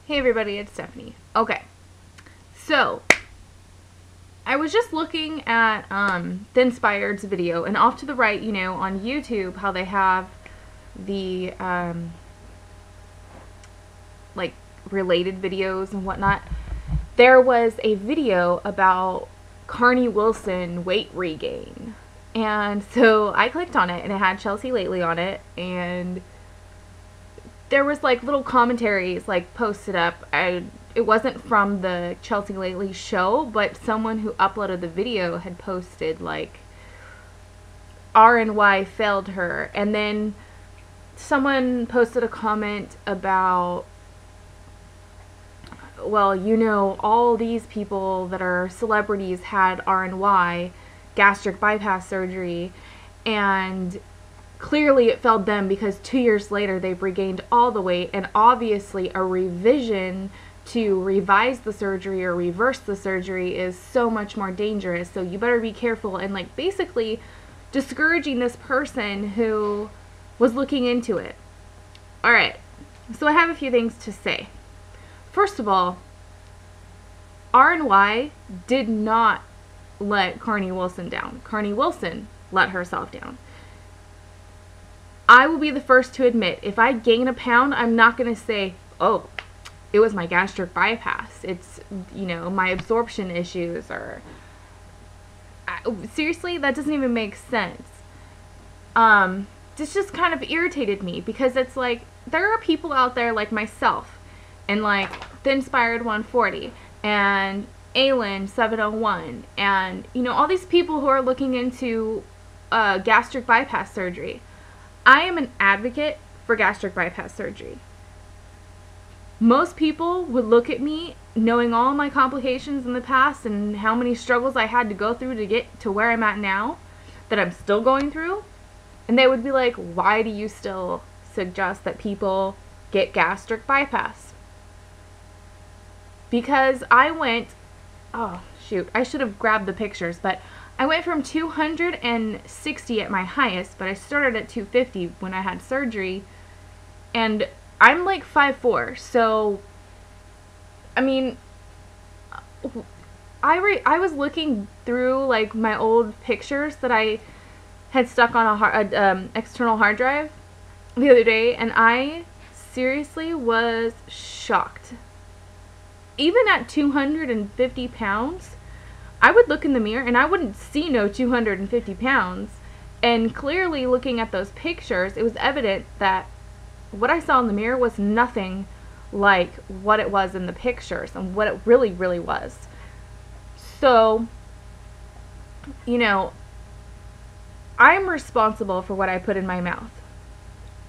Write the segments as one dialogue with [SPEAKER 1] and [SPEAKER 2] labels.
[SPEAKER 1] Hey everybody, it's Stephanie. Okay, so I was just looking at the Inspired's video, and off to the right, on YouTube, how they have the like related videos and whatnot. There was a video about Carney Wilson weight regain, and so I clicked on it, and it had Chelsea Lately on it, and there was like little commentaries like posted up. It wasn't from the Chelsea Lately show, but someone who uploaded the video had posted like RNY failed her, and then someone posted a comment about, well, all these people that are celebrities had RNY, gastric bypass surgery, and clearly it failed them because 2 years later they've regained all the weight, and obviously a revision to revise the surgery or reverse the surgery is so much more dangerous, so you better be careful, and like basically discouraging this person who was looking into it. Alright, so I have a few things to say. First of all, RNY did not let Carney Wilson down. Carney Wilson let herself down. I will be the first to admit, if I gain a pound, I'm not going to say, oh, it was my gastric bypass. It's, my absorption issues, or seriously, that doesn't even make sense. This just kind of irritated me, because it's like, there are people out there like myself, and like the Inspired 140, and Aylin 701, and, all these people who are looking into gastric bypass surgery. I am an advocate for gastric bypass surgery. Most people would look at me, knowing all my complications in the past and how many struggles I had to go through to get to where I'm at now, that I'm still going through, and they would be like, why do you still suggest that people get gastric bypass? Because I went, oh shoot, I should have grabbed the pictures, but I went from 260 at my highest, but I started at 250 when I had surgery, and I'm like 5'4", so, I mean, I was looking through like my old pictures that I had stuck on a external hard drive the other day, and I seriously was shocked. Even at 250 pounds, I would look in the mirror and I wouldn't see no 250 pounds. And clearly, looking at those pictures, it was evident that what I saw in the mirror was nothing like what it was in the pictures and what it really, really was. So, I'm responsible for what I put in my mouth.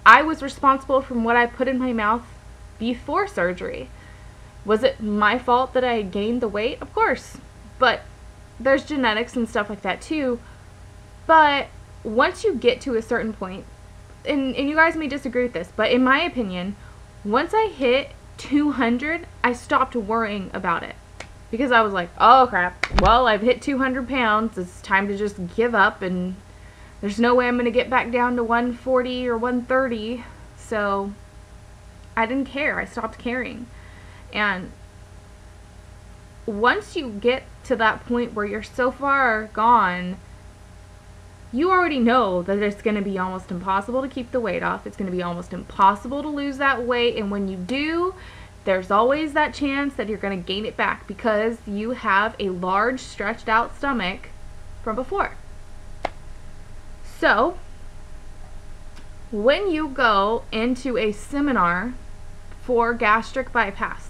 [SPEAKER 1] I was responsible for what I put in my mouth before surgery. Was it my fault that I gained the weight? Of course. But there's genetics and stuff like that too. But once you get to a certain point, and you guys may disagree with this, but in my opinion, once I hit 200, I stopped worrying about it. Because I was like, oh crap, well, I've hit 200 pounds, it's time to just give up, and there's no way I'm going to get back down to 140 or 130, so I didn't care. I stopped caring. And once you get to that point where you're so far gone, you already know that it's going to be almost impossible to keep the weight off. It's going to be almost impossible to lose that weight. And when you do, there's always that chance that you're going to gain it back because you have a large stretched out stomach from before. So, when you go into a seminar for gastric bypass,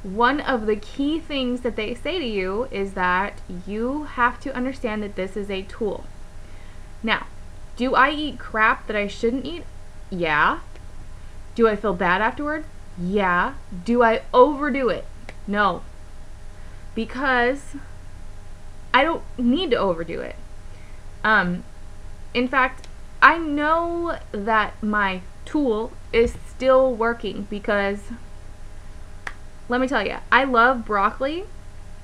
[SPEAKER 1] one of the key things that they say to you is that you have to understand that this is a tool. Now, do I eat crap that I shouldn't eat? Yeah. Do I feel bad afterwards? Yeah. Do I overdo it? No. Because I don't need to overdo it. In fact, I know that my tool is still working because, let me tell you, I love broccoli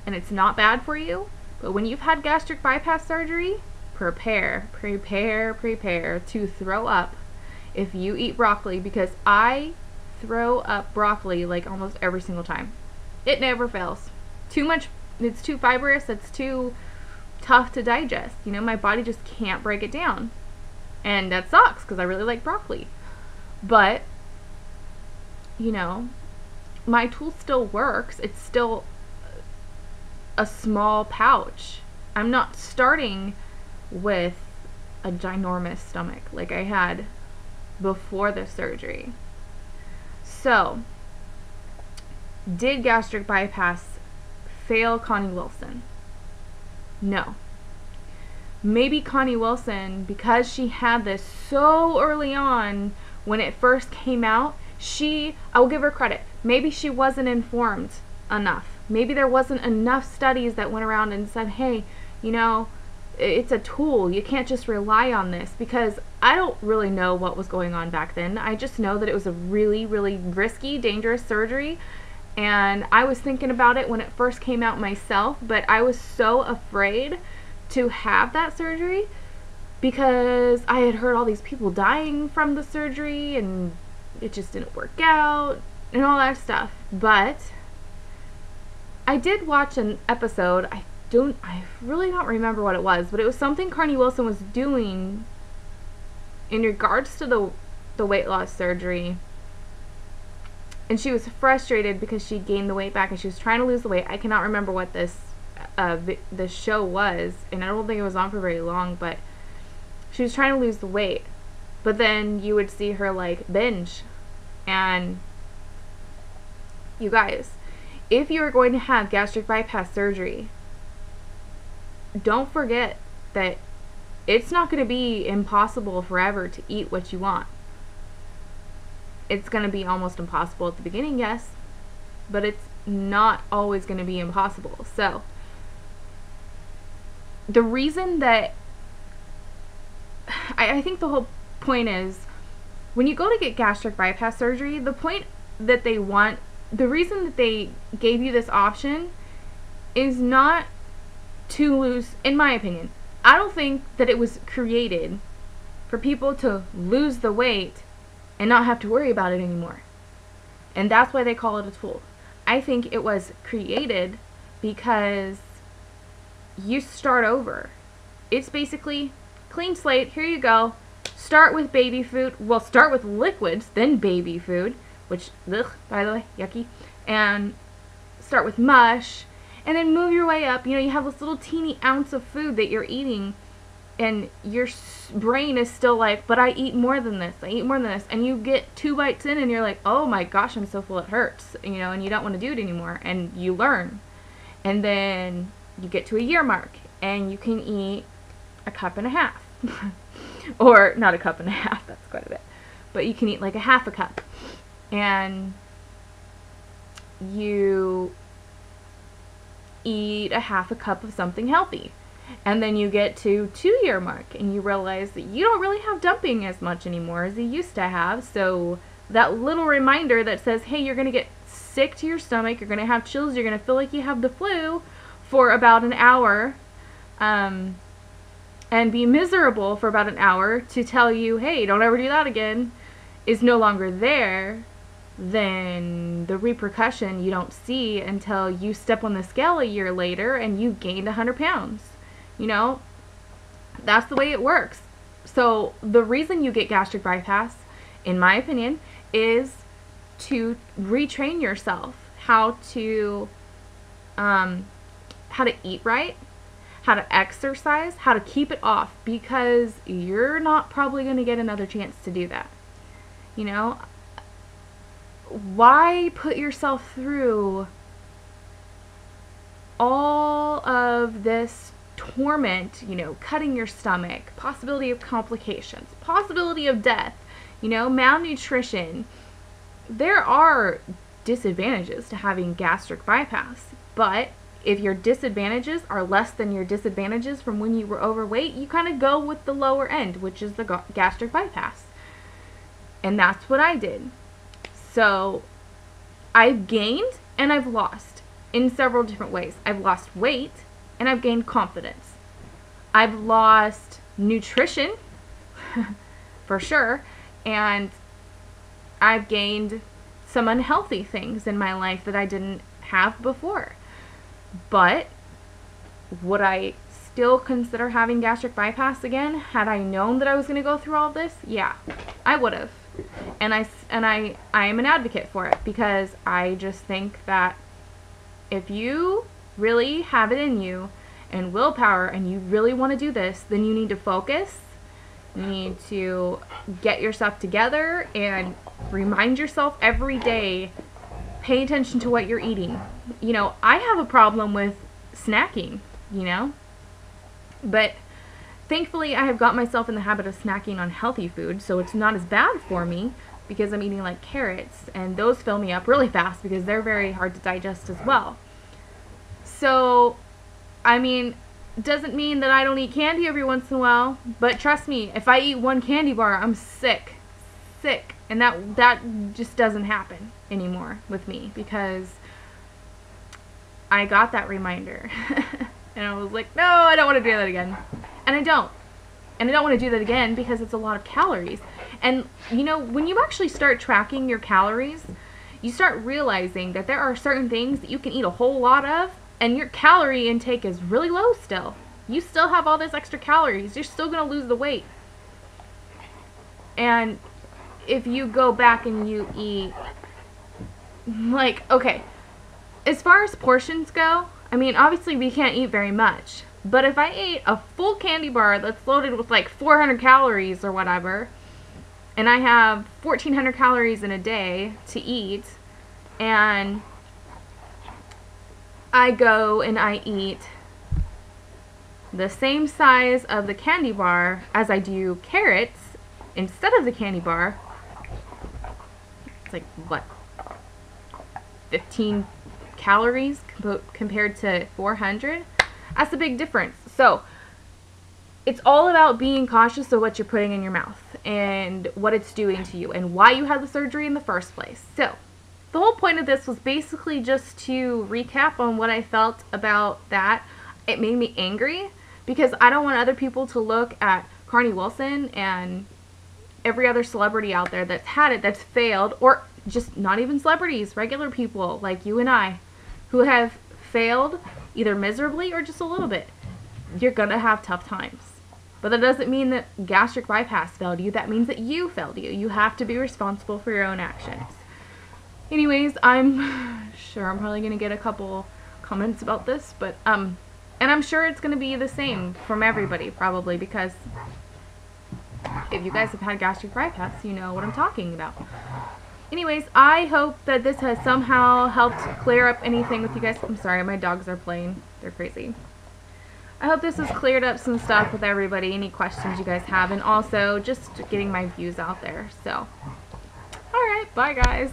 [SPEAKER 1] and it's not bad for you, but when you've had gastric bypass surgery, prepare to throw up if you eat broccoli, because I throw up broccoli like almost every single time. It never fails. Too much, it's too fibrous, it's too tough to digest. You know, my body just can't break it down. And that sucks because I really like broccoli. But, you know, my tool still works. It's still a small pouch. I'm not starting with a ginormous stomach like I had before the surgery. So, did gastric bypass fail Connie Wilson? No. Maybe Connie Wilson, because she had this so early on when it first came out, I will give her credit, maybe she wasn't informed enough. Maybe there wasn't enough studies that went around and said, hey, you know, it's a tool. You can't just rely on this, because I don't really know what was going on back then. I just know that it was a really, really risky, dangerous surgery. And I was thinking about it when it first came out myself, but I was so afraid to have that surgery because I had heard all these people dying from the surgery and it just didn't work out and all that stuff. But I did watch an episode. I really don't remember what it was, but it was something Connie Wilson was doing in regards to the weight loss surgery. And she was frustrated because she gained the weight back and she was trying to lose the weight. I cannot remember what the show was, and I don't think it was on for very long, but she was trying to lose the weight. But then you would see her like binge. And you guys, if you are going to have gastric bypass surgery, don't forget that it's not going to be impossible forever to eat what you want. It's going to be almost impossible at the beginning, yes, but it's not always going to be impossible. So, the reason that I think the whole point is, when you go to get gastric bypass surgery, the reason that they gave you this option is not to lose, in my opinion, I don't think that it was created for people to lose the weight and not have to worry about it anymore. And that's why they call it a tool. I think it was created because you start over. It's basically clean slate. Here you go. Start with baby food. Well, start with liquids, then baby food, which, ugh, by the way, yucky. And start with mush, and then move your way up. You know, you have this little teeny ounce of food that you're eating, and your brain is still like, but I eat more than this. I eat more than this. And you get 2 bites in, and you're like, oh my gosh, I'm so full it hurts. You know, and you don't want to do it anymore. And you learn. And then you get to a year mark, and you can eat a cup and a half. Or not a cup and a half, that's quite a bit. But you can eat like a half a cup. And you eat a half a cup of something healthy. And then you get to 2-year mark and you realize that you don't really have dumping as much anymore as you used to have. So that little reminder that says, hey, you're going to get sick to your stomach, you're going to have chills, you're going to feel like you have the flu for about an hour, and be miserable for about an hour to tell you, hey, don't ever do that again, is no longer there, then the repercussion you don't see until you step on the scale a year later and you gained 100 pounds. You know, that's the way it works. So the reason you get gastric bypass, in my opinion, is to retrain yourself how to eat right, how to exercise, how to keep it off, because you're not probably going to get another chance to do that. You know, why put yourself through all of this torment, you know, cutting your stomach, possibility of complications, possibility of death, you know, malnutrition. There are disadvantages to having gastric bypass, but if your disadvantages are less than your disadvantages from when you were overweight, you kind of go with the lower end, which is the gastric bypass. And that's what I did. So I've gained and I've lost in several different ways. I've lost weight and I've gained confidence. I've lost nutrition for sure, and I've gained some unhealthy things in my life that I didn't have before. But would I still consider having gastric bypass again had I known that I was going to go through all this? Yeah, I would have. And I am an advocate for it, because I just think that if you really have it in you and willpower and you really want to do this, then you need to focus. You need to get yourself together and remind yourself every day, pay attention to what you're eating. You know, I have a problem with snacking, you know, but thankfully I have got myself in the habit of snacking on healthy food, so it's not as bad for me, because I'm eating like carrots, and those fill me up really fast because they're very hard to digest as well. So, I mean, doesn't mean that I don't eat candy every once in a while, but trust me, if I eat one candy bar, I'm sick, and that just doesn't happen anymore with me, because I got that reminder, and I was like, no, I don't want to do that again, and I don't want to do that again because it's a lot of calories. And you know, when you actually start tracking your calories, you start realizing that there are certain things that you can eat a whole lot of, and your calorie intake is really low still. You still have all this extra calories. You're still going to lose the weight. And if you go back and you eat, like, okay, as far as portions go, I mean, obviously we can't eat very much. But if I ate a full candy bar that's loaded with like 400 calories or whatever, and I have 1,400 calories in a day to eat, and I go and I eat the same size of the candy bar as I do carrots instead of the candy bar, it's like, what, 15 calories compared to 400? That's a big difference. So it's all about being cautious of what you're putting in your mouth and what it's doing to you and why you had the surgery in the first place. So the whole point of this was basically just to recap on what I felt about that. It made me angry because I don't want other people to look at Carney Wilson and every other celebrity out there that's had it, that's failed, or just not even celebrities, regular people like you and I who have failed either miserably or just a little bit. You're gonna have tough times. But that doesn't mean that gastric bypass failed you. That means that you failed you. You have to be responsible for your own actions. Anyways, I'm sure I'm probably going to get a couple comments about this, but, and I'm sure it's going to be the same from everybody, probably, because if you guys have had gastric bypass, you know what I'm talking about. Anyways, I hope that this has somehow helped clear up anything with you guys. I'm sorry, my dogs are playing. They're crazy. I hope this has cleared up some stuff with everybody, any questions you guys have, and also just getting my views out there. So, alright, bye guys.